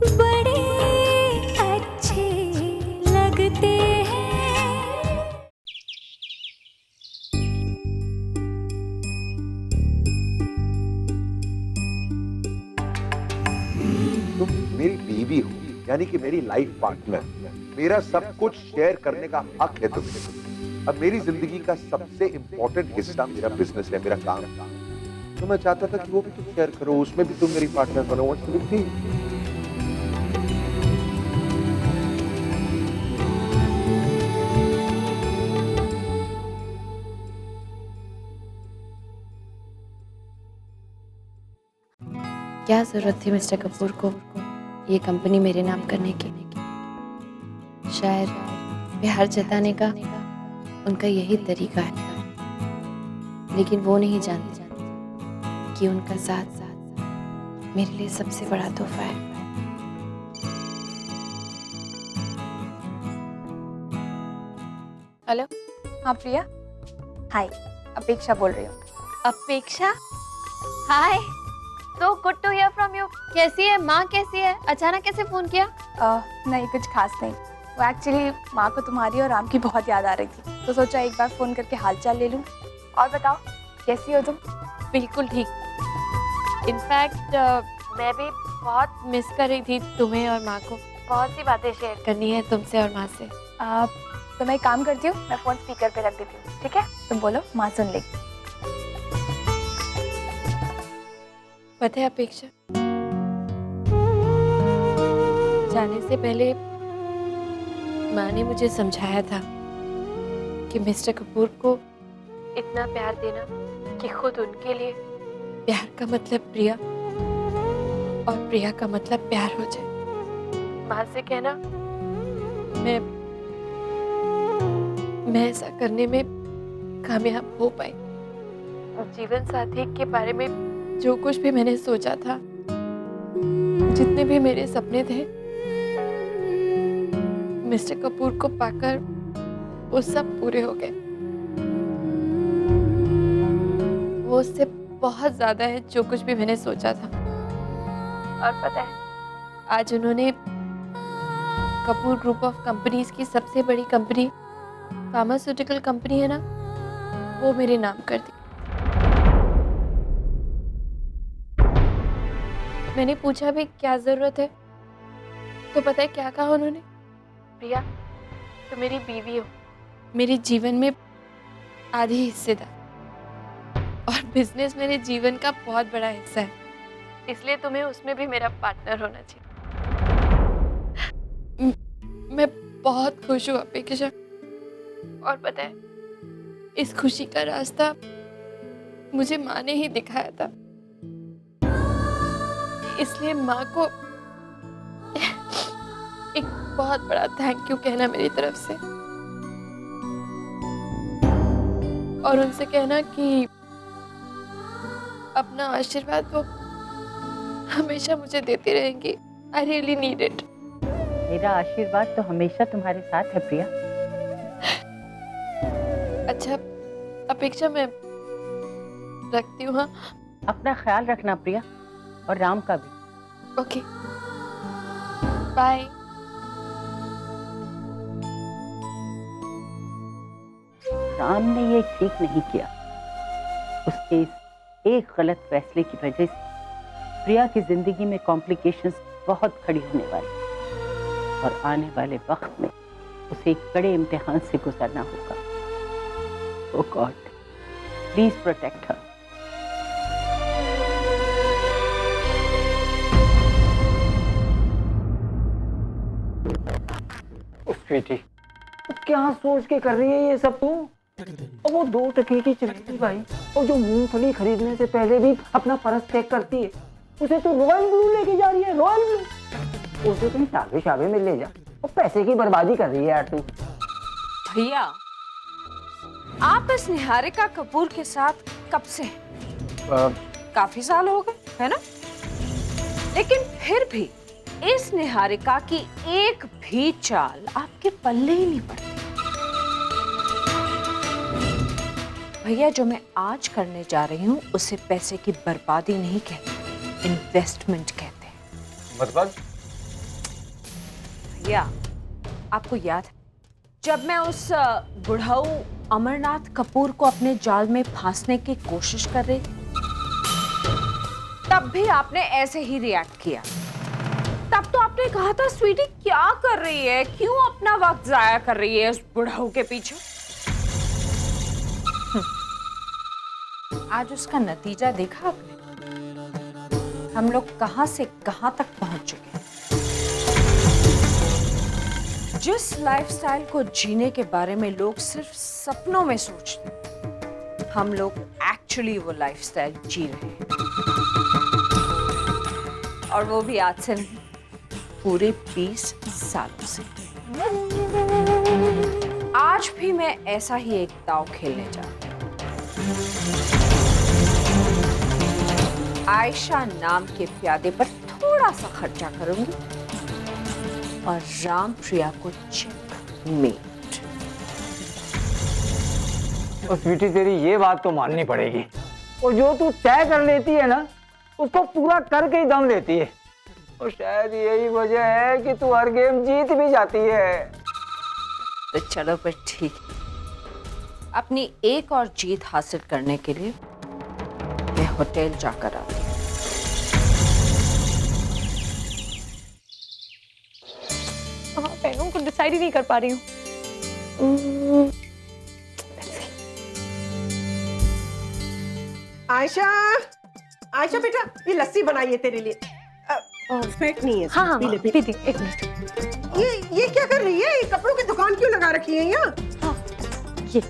बड़े अच्छे लगते हैं। तुम मेरी बीवी हो, यानी कि मेरी लाइफ पार्टनर। मेरा सब कुछ शेयर करने का हक है तुम्हें। अब मेरी जिंदगी का सबसे इंपॉर्टेंट हिस्सा मेरा बिजनेस है, मेरा काम। तो मैं चाहता था कि वो भी तुम शेयर करो, उसमें भी तुम मेरी पार्टनर बनो। What's the big deal? क्या ज़रूरत थी मिस्टर कपूर को ये कंपनी मेरे नाम करने की? शायद प्यार जताने का उनका यही तरीका है, लेकिन वो नहीं जानते कि उनका साथ मेरे लिए सबसे बड़ा तोहफा है। हेलो। हाँ प्रिया, हाय, अपेक्षा बोल रही हूँ। अपेक्षा, हाय। तो good to hear from you. कैसी है माँ, कैसी है? अचानक कैसे फोन किया? नहीं, कुछ खास नहीं। वो एक्चुअली माँ को तुम्हारी और राम की बहुत याद आ रही थी, तो सोचा एक बार फोन करके हालचाल ले लूँ। और बताओ, कैसी हो तुम? बिल्कुल ठीक। इनफैक्ट मैं भी बहुत मिस कर रही थी तुम्हें और माँ को। बहुत सी बातें शेयर करनी है तुमसे और माँ से। तो मैं एक काम करती हूँ, मैं फ़ोन स्पीकर पे रख देती हूँ, ठीक है? तुम बोलो, माँ सुन लेगी। पता है अपेक्षा, जाने से पहले माँ ने मुझे समझाया था कि मिस्टर कपूर को इतना प्यार देना कि खुद उनके लिए प्यार का मतलब प्रिया और प्रिया का मतलब प्यार हो जाए। माँ से कहना मैं ऐसा करने में कामयाब हो पाई। जीवन साथी के बारे में जो कुछ भी मैंने सोचा था, जितने भी मेरे सपने थे, मिस्टर कपूर को पाकर वो सब पूरे हो गए। वो उससे बहुत ज्यादा है जो कुछ भी मैंने सोचा था। और पता है, आज उन्होंने कपूर ग्रुप ऑफ कंपनीज की सबसे बड़ी कंपनी, फार्मास्यूटिकल कंपनी है ना, वो मेरे नाम कर दी। मैंने पूछा भी क्या जरूरत है, तो पता है क्या कहा उन्होंने? प्रिया, तुम मेरी बीवी हो, मेरे जीवन में आधी हिस्सेदार, और बिजनेस मेरे जीवन का बहुत बड़ा हिस्सा है, इसलिए तुम्हें उसमें भी मेरा पार्टनर होना चाहिए। मैं बहुत खुश हूँ अपेक्षा, और पता है, इस खुशी का रास्ता मुझे माँ ने ही दिखाया था, इसलिए माँ को एक बहुत बड़ा थैंक यू कहना मेरी तरफ से, और उनसे कहना कि अपना आशीर्वाद वो हमेशा मुझे देती रहेंगी। I really need it। मेरा आशीर्वाद तो हमेशा तुम्हारे साथ है प्रिया। अच्छा अपेक्षा, मैं रखती हूँ। हाँ, अपना ख्याल रखना प्रिया, और राम का भी। Okay, bye. राम ने ये ठीक नहीं किया। उसके इस एक गलत फैसले की वजह से प्रिया की जिंदगी में कॉम्प्लिकेशंस बहुत खड़ी होने वाली, और आने वाले वक्त में उसे एक बड़े इम्तिहान से गुजरना होगा। Oh God, please protect her. Sweetie, क्या सोच के कर रही है ये सब तू? और वो 2 टके की चलेगी भाई, और जो मूंगफली खरीदने से पहले भी अपना परस चेक करती है, उसे तो रॉयल ब्लू लेके जा रही है। रॉयल ब्लू उसे कहीं शाबे शाबे में ले जा, और पैसे की बर्बादी कर रही है यार तू। भैया, आप इस निहारिका कपूर के साथ कब से हैं? काफी साल हो गए है ना, लेकिन फिर भी इस निहारिका की एक भी चाल आपके पल्ले ही नहीं पड़ती। भैया, जो मैं आज करने जा रही हूँ उसे पैसे की बर्बादी नहीं कहते, इन्वेस्टमेंट कहते हैं। मतलब भैया, आपको याद है जब मैं उस बुढ़ाऊ अमरनाथ कपूर को अपने जाल में फांसने की कोशिश कर रही थी, तब भी आपने ऐसे ही रिएक्ट किया। तब तो आपने कहा था स्वीटी क्या कर रही है, क्यों अपना वक्त जाया कर रही है उस बुढ़ाऊ के पीछे। आज उसका नतीजा देखा आपने? हम लोग कहां से कहां तक पहुंच चुके हैं। जिस लाइफस्टाइल को जीने के बारे में लोग सिर्फ सपनों में सोचते हैं, हम लोग एक्चुअली वो लाइफस्टाइल जी रहे हैं। और वो भी आज से नहीं, पूरे 20 सालों से। आज भी मैं ऐसा ही एक दांव खेलने जा रही हूं। आयशा नाम के प्यादे पर थोड़ा सा खर्चा करूंगी और राम प्रिया को चेकमेट। और स्वीटी तेरी ये बात तो माननी पड़ेगी, और जो तू तय कर लेती है ना उसको पूरा करके ही दम लेती है। और शायद यही वजह है कि तू हर गेम जीत भी जाती है। तो चलो फिर ठीक है, अपनी एक और जीत हासिल करने के लिए मैं होटल जाकर आती हूँ। पहनूं को डिसाइड ही नहीं कर पा रही हूँ। आयशा, आयशा बेटा ये लस्सी बनाई है तेरे लिए। फेंक नहीं है। हाँ हाँ, पी ले, पी। पीती, एक मिनट। ये क्या कर रही है? ये कपड़ों की दुकान क्यों लगा रखी है यहाँ? हाँ, ये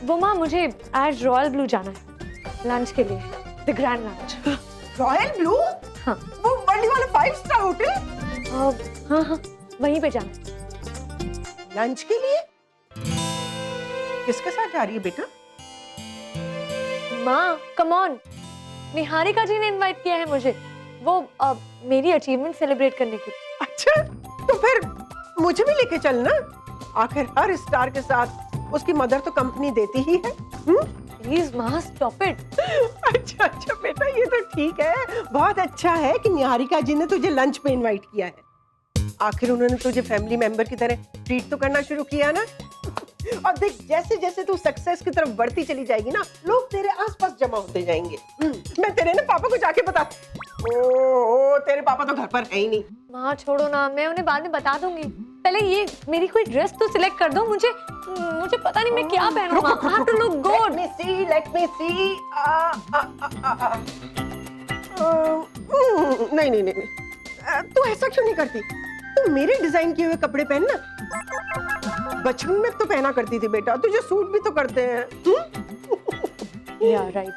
वो माँ, मुझे आज रॉयल ब्लू जाना है लंच के लिए, the grand lunch. Royal blue? हाँ। वो वर्ली वाला 5 स्टार होटल? हाँ हाँ, वहीं पे जाना है। लंच के लिए? किसके साथ जा रही है बेटा? माँ कम ऑन, निहारिका जी ने इनवाइट किया है मुझे, वो मेरी अचीवमेंट सेलिब्रेट करने के लिए। अच्छा, तो फिर मुझे भी लेके चलना। आखिर हर स्टार के साथ उसकी मदर तो कंपनी देती ही है। प्लीज माँ स्टॉप इट। अच्छा अच्छा बेटा, ये तो ठीक है, बहुत अच्छा है कि निहारिका जी ने तुझे लंच पे इनवाइट किया है। आखिर उन्होंने तुझे फैमिली मेंबर की तरह ट्रीट तो करना शुरू किया ना। और देख, जैसे जैसे तू सक्सेस की तरफ बढ़ती चली जाएगी ना, लोग तेरे आसपास जमा होते जाएंगे। मैं तेरे ना पापा को जाके बता। ओ, तेरे पापा तो घर पर है ही नहीं। माँ छोड़ो ना, मैं उन्हें बाद में बता दूंगी। पहले ये मेरी कोई ड्रेस तो सिलेक्ट कर दो, मुझे पता नहीं मैं क्या पहनूं। I have to look good. Let me see. नहीं, तू ऐसा क्यों नहीं करती? तू मेरे डिजाइन किए हुए कपड़े पहनना। बचपन में तो पहना करती थी बेटा, तुझे सूट भी तो करते हैं। Yeah, right.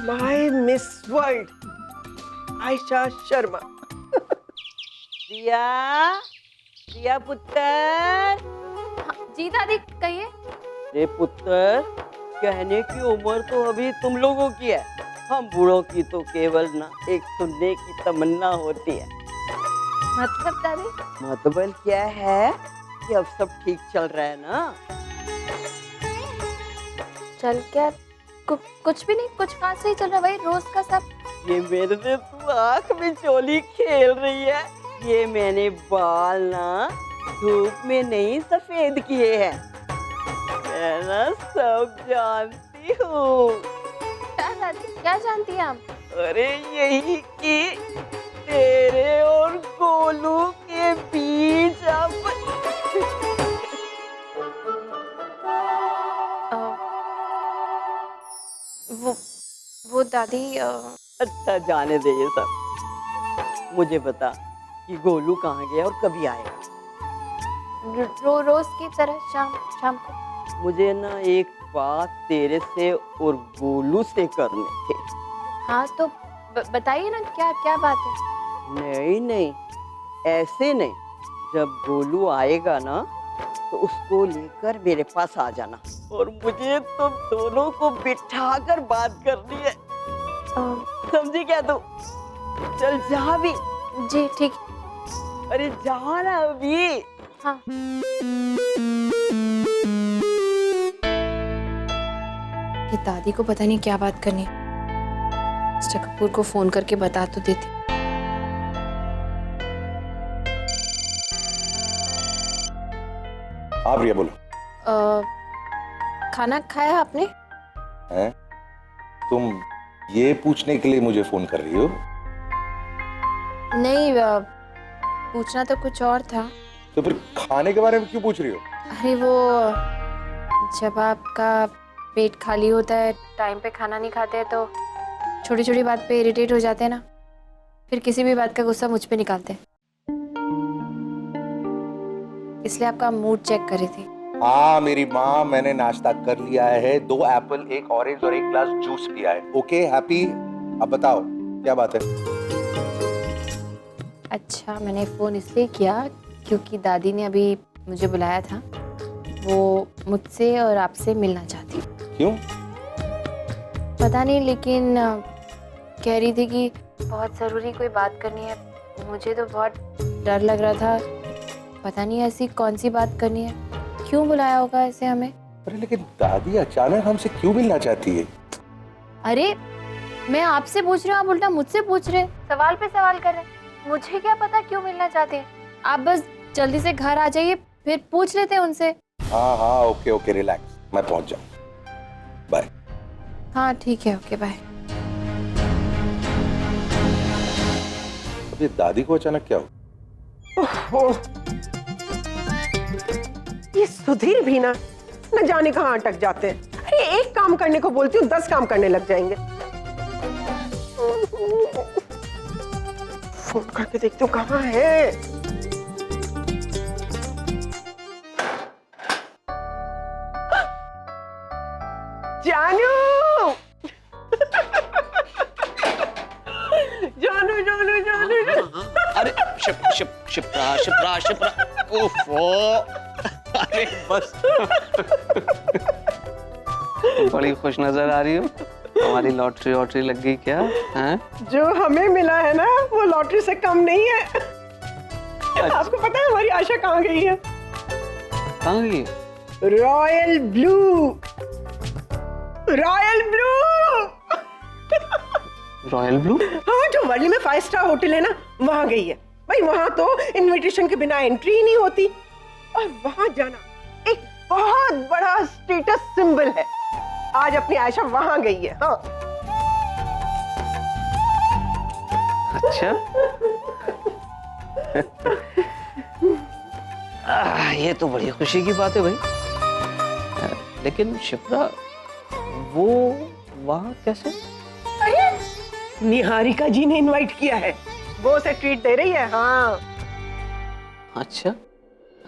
My Miss World Ayesha Sharma. Priya पुत्र। जी दादी कहिए। रे पुत्र, कहने की उम्र तो अभी तुम लोगों की है, हम बूढ़ों की तो केवल ना एक सुनने की तमन्ना होती है। मतलब दादी? मतलब क्या है कि अब सब ठीक चल रहा है ना? चल क्या, कुछ भी नहीं, कुछ खास नहीं चल रहा भाई, रोज का सब। ये मेरे से तू आँख में चोली खेल रही है। ये मैंने बाल ना धूप में नहीं सफेद किए हैं, मैं ना सब जानती हूँ। क्या दादी, क्या जानती हैं आप? अरे यही कि तेरे और गोलू के बीच अब वो दादी अच्छा जाने दे ये सब। मुझे बता कि गोलू कहाँ गया और कभी आएगा? रोज की तरह शाम को। मुझे ना एक बात तेरे से और गोलू से करने थे। हाँ तो बताइए ना, क्या बात है? नहीं, ऐसे नहीं। जब गोलू आएगा ना तो उसको लेकर मेरे पास आ जाना, और मुझे तुम दोनों को बिठाकर बात करनी है। समझी क्या तू? चल जा भी। जी ठीक। अरे जा ना अभी। हाँ। ये दादी को पता नहीं क्या बात करनी। मिस्टर कपूर को फोन करके बता तो देती। हाँ प्रिया बोलो। खाना खाया आपने? हैं? तुम ये पूछने के लिए मुझे फोन कर रही हो? नहीं, पूछना तो कुछ और था। तो फिर खाने के बारे में क्यों पूछ रही हो? अरे वो, जब आपका पेट खाली होता है, टाइम पे खाना नहीं खाते हैं, तो छोटी छोटी बात पे इरिटेट हो जाते हैं ना, फिर किसी भी बात का गुस्सा मुझ पे निकालते हैं। इसलिए आपका मूड चेक कर रही थी। हाँ मेरी माँ, मैंने नाश्ता कर लिया है, 2 एप्पल, 1 ऑरेंज और 1 ग्लास जूस पिया है। Okay, happy? अब बताओ क्या बात है? अच्छा, मैंने फ़ोन इसलिए किया क्योंकि दादी ने अभी मुझे बुलाया था। वो मुझसे और आपसे मिलना चाहती। क्यों? पता नहीं, लेकिन कह रही थी कि बहुत ज़रूरी कोई बात करनी है। मुझे तो बहुत डर लग रहा था, पता नहीं ऐसी कौन सी बात करनी है, क्यों बुलाया होगा ऐसे हमें। अरे लेकिन दादी अचानक हमसे क्यों मिलना चाहती है? अरे मैं आपसे पूछ रही हूँ, आप उल्टा मुझसे पूछ रहे, सवाल पे सवाल कर रहे। मुझे क्या पता क्यों मिलना चाहते हैं। आप बस जल्दी से घर आ जाइए, फिर पूछ लेते हैं उनसे। हाँ हाँ, ओके ओके, रिलैक्स, मैं पहुंच जाऊँ। बाय। हाँ ठीक है, ओके बाय। अब ये दादी को अचानक क्या हो? ओहो, ये सुधीर भी ना न जाने कहाँ अटक जाते हैं। अरे एक काम करने को बोलती हूँ, 10 काम करने लग जाएंगे। फोन करके देखती हूँ कहाँ है। जानू जानू जानू जानू अरे शिप्रा ओफो, अरे बस बड़ी खुश नजर आ रही हो। हमारी लॉटरी वॉटरी लग गई क्या? हैं? जो हमें मिला है ना, वो लॉटरी से कम नहीं है। आपको पता है हमारी आशा कहाँ गई है? कहाँ गई? Royal blue, royal blue. Royal blue? हाँ, जो वर्ली में 5 स्टार होटल है ना, वहाँ गई है। भाई वहाँ तो इनविटेशन के बिना एंट्री ही नहीं होती, और वहाँ जाना एक बहुत बड़ा स्टेटस सिंबल है। आज अपनी आयशा वहाँ गई है। हाँ। अच्छा। ये तो बड़ी खुशी की बात है भाई। लेकिन शिप्रा, वो वहाँ कैसे? अरे निहारिका जी ने इनवाइट किया है, वो उसे ट्रीट दे रही है। हाँ। अच्छा,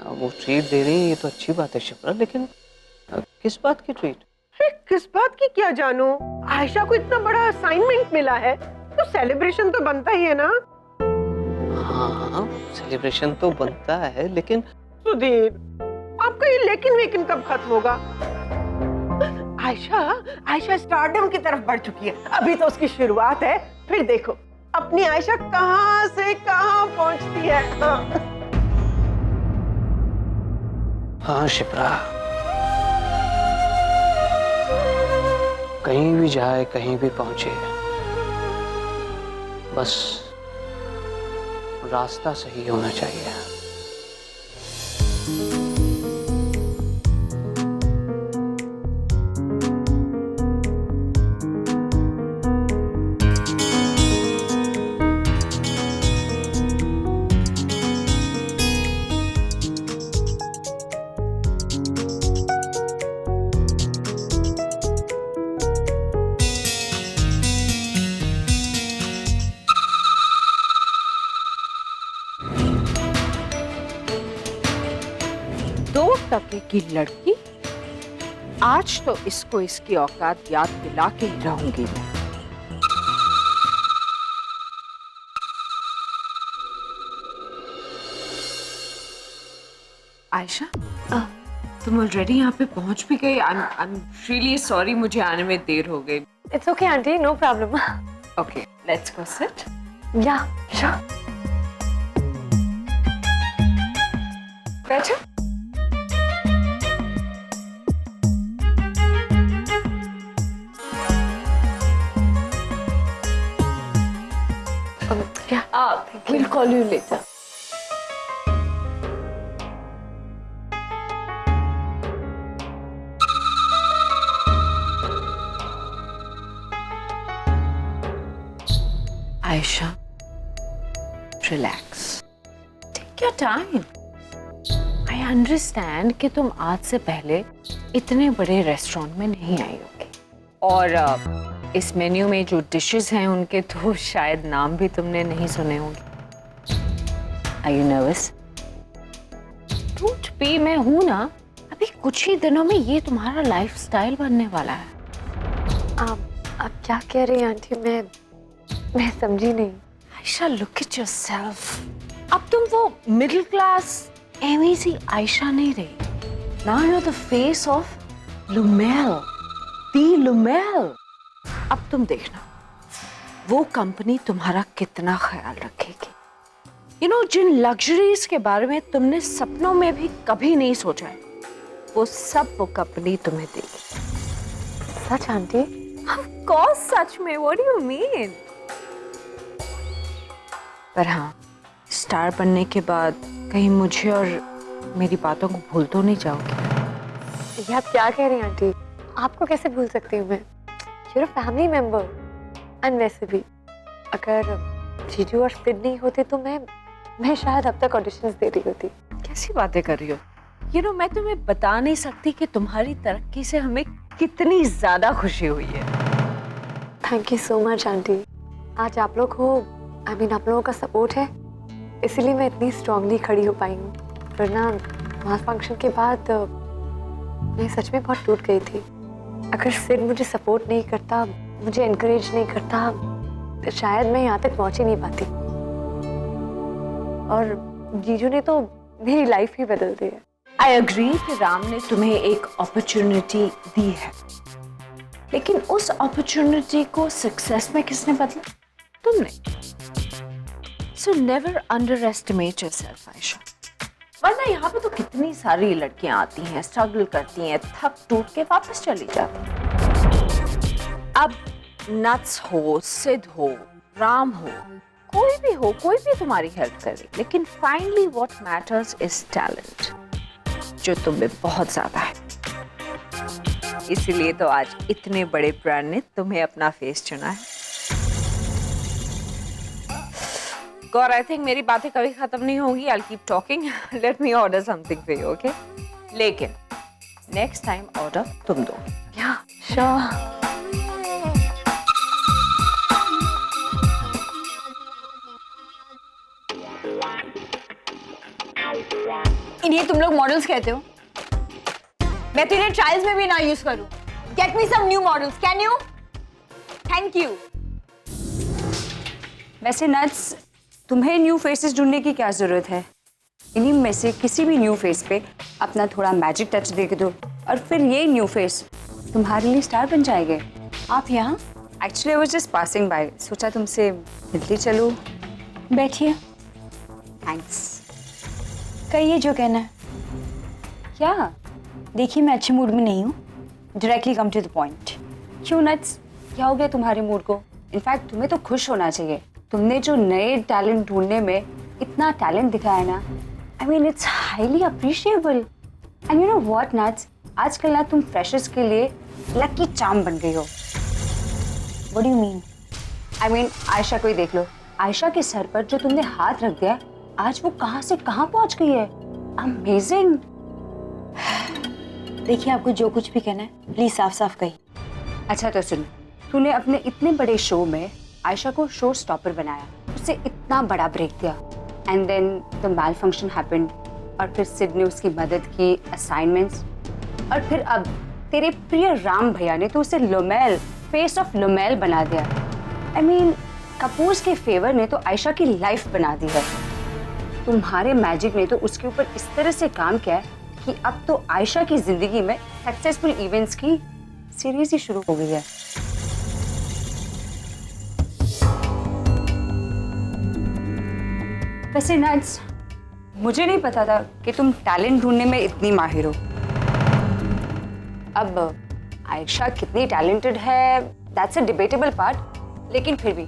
वो ट्रीट दे रही है, ये तो अच्छी बात है शिप्रा, लेकिन किस बात की ट्रीट? किस बात की क्या जानू? आयशा को इतना बड़ा असाइनमेंट मिला है, तो सेलिब्रेशन तो बनता ही है ना। हाँ, सेलिब्रेशन तो बनता है, लेकिन सुधीर, आपका ये लेकिन वेकिन कब खत्म होगा? आयशा स्टारडम की तरफ बढ़ चुकी है, अभी तो उसकी शुरुआत है। फिर देखो अपनी आयशा कहां से कहां पहुंचती है। हाँ शिप्रा, कहीं भी जाए, कहीं भी पहुंचे, बस रास्ता सही होना चाहिए। टके की लड़की, आज तो इसको इसकी औकात याद दिला के ही रहूंगी मैं। आयशा, तुम ऑलरेडी यहाँ पे पहुंच भी गई। आई एम रियली सॉरी, मुझे आने में देर हो गई। It's okay aunty, no problem. Okay, let's go sit. Yeah sure. बैठो। We'll call you later. Ayesha, relax, take your time. I understand कि तुम आज से पहले इतने बड़े रेस्टोरेंट में नहीं आई होगी, और इस मेन्यू में जो डिशेस हैं उनके तो शायद नाम भी तुमने नहीं सुने होंगे। Are you nervous? Don't be, मैं हूं ना। अभी कुछ ही दिनों में ये तुम्हारा लाइफस्टाइल बनने वाला है। आप क्या कह रही हैं आंटी? मैं समझी नहीं। Ayesha, look at yourself. अब तुम वो मिडिल क्लास एमी सी आयशा नहीं रही। Now you are the face of Lumel, the Lumel. अब तुम देखना वो कंपनी तुम्हारा कितना ख्याल रखेगी। यू नो, जिन लग्जरीज के बारे में तुमने सपनों में भी कभी नहीं सोचा है, वो सब वो कंपनी तुम्हें देगी। सच आंटी? Of course, सच में। What do you mean? पर हाँ, स्टार बनने के बाद कहीं मुझे और मेरी बातों को भूल तो नहीं जाओगी? ये आप क्या कह रही हैं आंटी? आपको कैसे भूल सकती हूँ मैं? You're a family member। And वैसे भी अगर जीजू और सिड नहीं होते तो मैं शायद अब तक ऑडिशंस दे रही होती। कैसी बातें कर रही हो? You know, मैं तुम्हें बता नहीं सकती कि तुम्हारी तरक्की से हमें कितनी ज्यादा खुशी हुई है। Thank you so much aunty. आज आप लोग हो, आप लोगों का सपोर्ट है, इसीलिए मैं इतनी स्ट्रांगली खड़ी हो पाई हूँ। वरना मास फंक्शन के बाद मैं सच में बहुत टूट गई थी। अगर सिड मुझे सपोर्ट नहीं करता, मुझे एनकरेज नहीं करता, तो शायद मैं यहाँ तक पहुँच ही नहीं पाती। और जीजू ने तो मेरी लाइफ ही बदल दी है। आई एग्री कि राम ने तुम्हें एक अपॉर्चुनिटी दी है, लेकिन उस अपॉर्चुनिटी को सक्सेस में किसने बदला? तुमने। So never under estimate yourself Ayesha. वरना यहाँ पे तो कितनी सारी लड़कियां आती हैं, स्ट्रगल करती हैं, थक टूट के वापस चली जाती हैं। अब नट्स हो, सिड हो, राम हो, कोई भी तुम्हारी हेल्प करे, लेकिन finally what matters is talent, जो तुम में बहुत ज्यादा है। इसीलिए तो आज इतने बड़े ब्रांड ने तुम्हें अपना फेस चुना है। गौर, आई थिंक मेरी बातें कभी खत्म नहीं होगी। I'll keep talking. Let me order something for you, okay? लेकिन नेक्स्ट टाइम ऑर्डर तुम दो। या श्योर। इन्हें तुम लोग मॉडल्स कहते हो? मैं तो इन्हें ट्रायल्स में भी ना यूज करूं। Get me some new models, can you? Thank you. वैसे नट्स, तुम्हें न्यू फेसेस ढूंढने की क्या जरूरत है? इन्हीं में से किसी भी न्यू फेस पे अपना थोड़ा मैजिक टच दे के दो, और फिर ये न्यू फेस तुम्हारे लिए स्टार बन जाएंगे। आप यहाँ? Actually I was just passing by, सोचा तुमसे मिलती चलूं। बैठिए। थैंक्स। कहिए जो कहना है। क्या? देखिए, मैं अच्छे मूड में नहीं हूँ। Directly come to the point. क्यों नट्स, क्या हो गया तुम्हारे मूड को? इनफैक्ट तुम्हें तो खुश होना चाहिए। तुमने जो नए टैलेंट ढूंढने में इतना टैलेंट दिखाया है ना, I mean it's highly appreciable. And you know what nuts, आजकल ना तुम फ्रेशर्स के लिए लकी चार्म बन गई हो। What do you mean? I mean Ayesha को ही देख लो। आयशा के सर पर जो तुमने हाथ रख दिया, आज वो कहाँ से कहाँ पहुंच गई है। अमेजिंग। देखिए, आपको जो कुछ भी कहना है प्लीज साफ साफ कही। अच्छा तो सुन, तूने अपने इतने बड़े शो में आयशा को शो स्टॉपर बनाया, उसे इतना बड़ा ब्रेक दिया, and then the malfunction happened, और फिर सिड ने उसकी मदद की, असाइनमेंट्स, और फिर अब तेरे प्रिय राम भैया ने तो उसे लुमेल, फेस ऑफ लुमेल बना दिया। आई मीन कपूर्स के फेवर ने तो आयशा की लाइफ बना दी है। तुम्हारे मैजिक ने तो उसके ऊपर इस तरह से काम किया है कि अब तो आयशा की जिंदगी में सक्सेसफुल इवेंट्स की सीरीज ही शुरू हो गई है। वैसे नट्स, मुझे नहीं पता था कि तुम टैलेंट ढूंढने में इतनी माहिर हो। अब आयशा कितनी टैलेंटेड है, दैट्स अ डिबेटेबल पार्ट, लेकिन फिर भी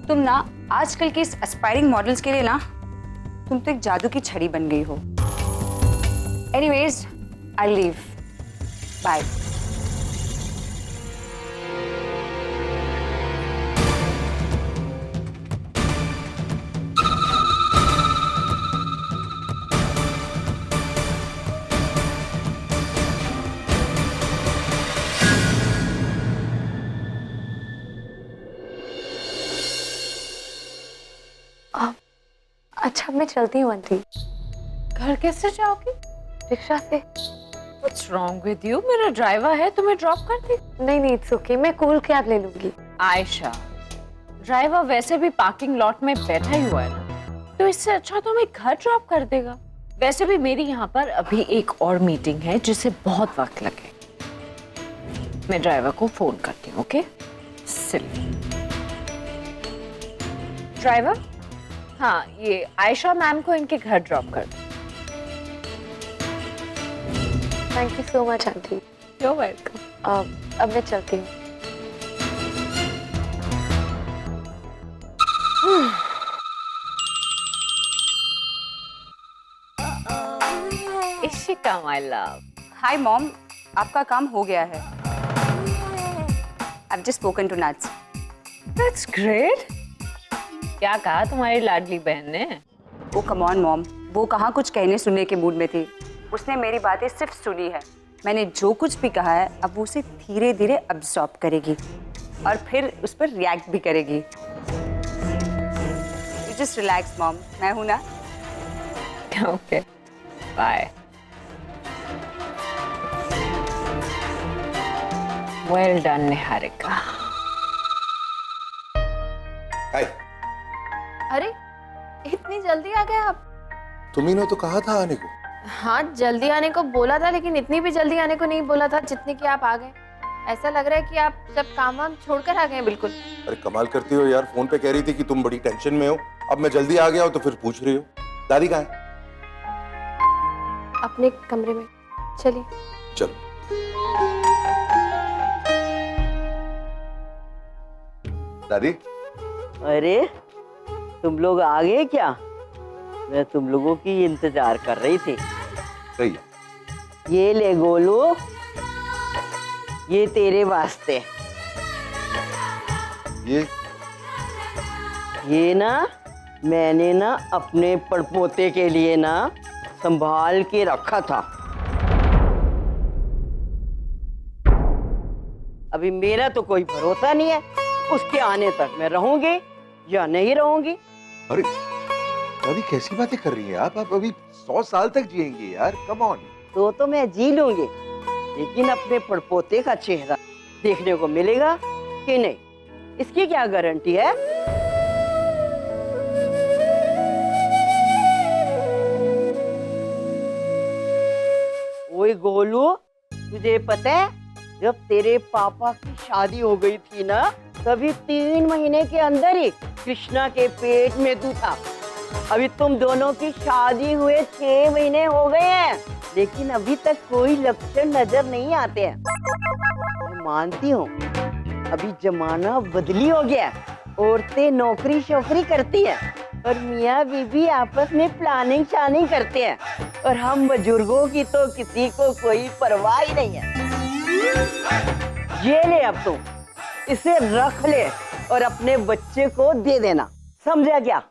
तुम ना आजकल के इस एस्पायरिंग मॉडल्स के लिए ना, तुम तो एक जादू की छड़ी बन गई हो। Anyways, I leave. बाय। अच्छा मैं चलती हूँ आंटी। घर कैसे जाओगी? रिक्शा से। What's wrong with you? मेरा ड्राइवर है, तुम्हें ड्रॉप कर दे। नहीं नहीं इट्स ओके, मैं कूल कैब ले लूंगी। आयशा, ड्राइवर वैसे भी पार्किंग लॉट में बैठा ही हुआ है ना, तो इससे अच्छा तो हमें घर ड्रॉप कर देगा। वैसे भी मेरी यहाँ पर अभी एक और मीटिंग है जिसे बहुत वक्त लगे। मैं ड्राइवर को फोन करती हूँ, ओके? ड्राइवर, हाँ ये आयशा मैम को इनके घर ड्रॉप कर दो। Thank you so much aunty. You're welcome. अब मैं चलती हूँ। Ishika my love. Hi mom, आपका काम हो गया है। I've just spoken to Nats. That's great. क्या कहा तुम्हारी लाडली बहन ने? वो कम ऑन मॉम, वो कहाँ कुछ कहने सुनने के मूड में थी। उसने मेरी बातें सिर्फ सुनी है। मैंने जो कुछ भी कहा है अब वो उसे धीरे धीरे अब्सॉर्ब करेगी और फिर उस पर रिएक्ट भी करेगी। You just relax मॉम, मैं हूं ना। Okay, bye. Well done Niharika. Hi, अरे इतनी जल्दी आ गए आप? तुम्ही ने तो कहा था आने को। हाँ जल्दी आने को बोला था, लेकिन इतनी भी जल्दी आने को नहीं बोला था जितनी कि आप आ गए। ऐसा लग रहा है कि आप सब काम वाम छोड़कर आ गए बिल्कुल। अरे कमाल करती हो यार, फोन पे कह रही थी कि तुम बड़ी टेंशन में हो, अब मैं जल्दी आ गया हूं तो फिर पूछ रही हो। दादी कहाँ है? अपने कमरे में, चलिए। चलो। दादी, अरे तुम लोग आ गए क्या? मैं तुम लोगों की इंतजार कर रही थी। सही है। ये ले गोलू, ये तेरे वास्ते। ये ना मैंने ना अपने पड़पोते के लिए ना संभाल के रखा था। अभी मेरा तो कोई भरोसा नहीं है, उसके आने तक मैं रहूंगी या नहीं रहूंगी। अरे दादी कैसी बातें कर रही हैं आप अभी 100 साल तक जिएंगी यार, कम ऑन। तो मैं जी लूंगी, लेकिन अपने पड़पोते का चेहरा देखने को मिलेगा कि नहीं, इसकी क्या गारंटी है? ओए गोलू, तुझे पता है जब तेरे पापा की शादी हो गई थी ना, तभी 3 महीने के अंदर ही कृष्णा के पेट में तू था। अभी तुम दोनों की शादी हुए 6 महीने हो गए हैं, लेकिन अभी तक कोई लक्षण नजर नहीं आते हैं। मैं मानती हूँ अभी जमाना बदली हो गया, औरतें नौकरी शोकरी करती हैं और मियाँ बीबी आपस में प्लानिंग शानिंग करते हैं, और हम बुजुर्गों की तो किसी को कोई परवाह ही नहीं है। ये ले अब तुम, इसे रख ले और अपने बच्चे को दे देना, समझा क्या?